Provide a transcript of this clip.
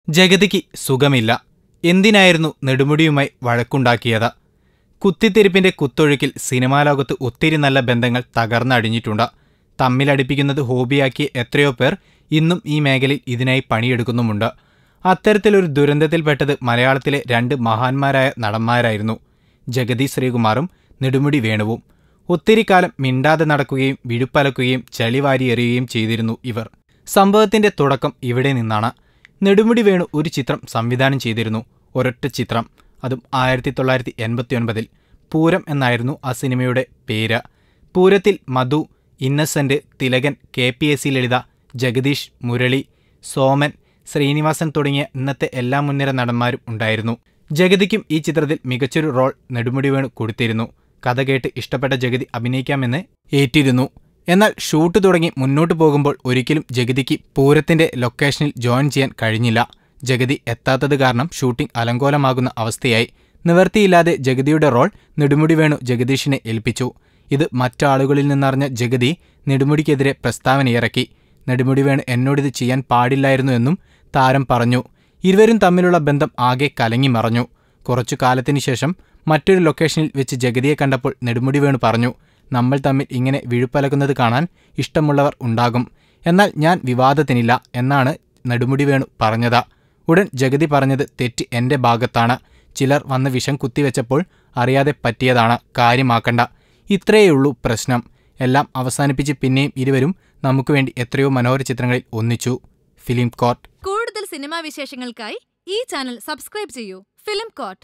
ജഗതിക്ക് സുഖമില്ല. എന്തിനായിരുന്നു നെടുമുടിയുമായി വഴക്കുണ്ടാക്കിയത്? കുത്തിത്തിരിപ്പിന്റെ കുത്തൊഴുക്കിൽ സിനിമാലോകത്ത് ഒത്തിരി നല്ല ബന്ധങ്ങൾ തകർന്നടിഞ്ഞിട്ടുണ്ട്. തമ്മിലടിപ്പിക്കുന്നത് ഹോബിയാക്കിയ എത്രയോ പേർ ഇന്നും ഈ മേഖലയിൽ ഇതിനായി പണിയെടുക്കുന്നുമുണ്ട്. അത്തരത്തിലൊരു ദുരന്തത്തിൽപ്പെട്ടത് മലയാളത്തിലെ 2 മഹാന്മാരായ നടന്മാരായിരുന്നു, ജഗതി ശ്രീകുമാറും നെടുമുടി വേണുവും. ഒത്തിരി കാലം മിണ്ടാതെ നടക്കുകയും വിഴുപ്പലക്കുകയും ചളിവാരിയെറിയുകയും ചെയ്തിരുന്നു ഇവർ. സംഭവത്തിന്റെ തുടക്കം ഇവിടെ നിന്നാണ്. നെടുമുടി വേണു ഒരു ചിത്രം സംവിധാനം ചെയ്തിരുന്നു, ഒരൊറ്റ ചിത്രം, അതും 1989. പൂരം എന്നായിരുന്നു ആ സിനിമയുടെ പേര്. പൂരത്തിൽ മധു, ഇന്നസെന്റ്, തിലകൻ, KPAC ലളിത, ജഗദീഷ്, മുരളി, സോമൻ, ശ്രീനിവാസൻ തുടങ്ങിയ ഇന്നത്തെ എല്ലാ മുൻനിര നടന്മാരും ഉണ്ടായിരുന്നു. ജഗതിക്കും ഈ ചിത്രത്തിൽ മികച്ചൊരു റോൾ നെടുമുടി വേണു കൊടുത്തിരുന്നു. കഥ കേട്ട് ഇഷ്ടപ്പെട്ട ജഗതി അഭിനയിക്കാമെന്ന് ഏറ്റിരുന്നു. എന്നാൽ ഷൂട്ട് തുടങ്ങി മുന്നോട്ടു പോകുമ്പോൾ ഒരിക്കലും ജഗതിക്ക് പൂരത്തിന്റെ ലൊക്കേഷനിൽ ജോയിൻ ചെയ്യാൻ കഴിഞ്ഞില്ല. ജഗതി എത്താത്തത് കാരണം ഷൂട്ടിംഗ് അലങ്കോലമാകുന്ന അവസ്ഥയായി. നിവർത്തിയില്ലാതെ ജഗതിയുടെ റോൾ നെടുമുടി വേണു ജഗദീഷിനെ ഏൽപ്പിച്ചു. ഇത് മറ്റാളുകളിൽ നിന്നറിഞ്ഞ ജഗതി നെടുമുടിക്കെതിരെ പ്രസ്താവനയിറക്കി. നെടുമുടി വേണു എന്നോടിത് ചെയ്യാൻ പാടില്ലായിരുന്നു എന്നും താരം പറഞ്ഞു. ഇരുവരും തമ്മിലുള്ള ബന്ധം ആകെ കലങ്ങി മറഞ്ഞു. കുറച്ചു കാലത്തിനു ശേഷം മറ്റൊരു ലൊക്കേഷനിൽ വെച്ച് ജഗതിയെ കണ്ടപ്പോൾ നെടുമുടി വേണു പറഞ്ഞു, നമ്മൾ തമ്മിൽ ഇങ്ങനെ വിഴുപ്പലക്കുന്നത് കാണാൻ ഇഷ്ടമുള്ളവർ ഉണ്ടാകും, എന്നാൽ ഞാൻ വിവാദത്തിനില്ല എന്നാണ് നെടുമുടി വേണു പറഞ്ഞത്. ഉടൻ ജഗതി പറഞ്ഞത് തെറ്റ് എന്റെ ഭാഗത്താണ്, ചിലർ വന്ന് വിഷം കുത്തിവെച്ചപ്പോൾ അറിയാതെ പറ്റിയതാണ്, കാര്യമാക്കണ്ട, ഇത്രയേയുള്ളൂ പ്രശ്നം. എല്ലാം അവസാനിപ്പിച്ച് പിന്നെയും ഇരുവരും നമുക്ക് വേണ്ടി എത്രയോ മനോഹര ചിത്രങ്ങളിൽ ഒന്നിച്ചു. Film court. കൂടുതൽ സിനിമാ വിശേഷങ്ങൾക്കായി ഈ ചാനൽ സബ്സ്ക്രൈബ് ചെയ്യൂ. Film court.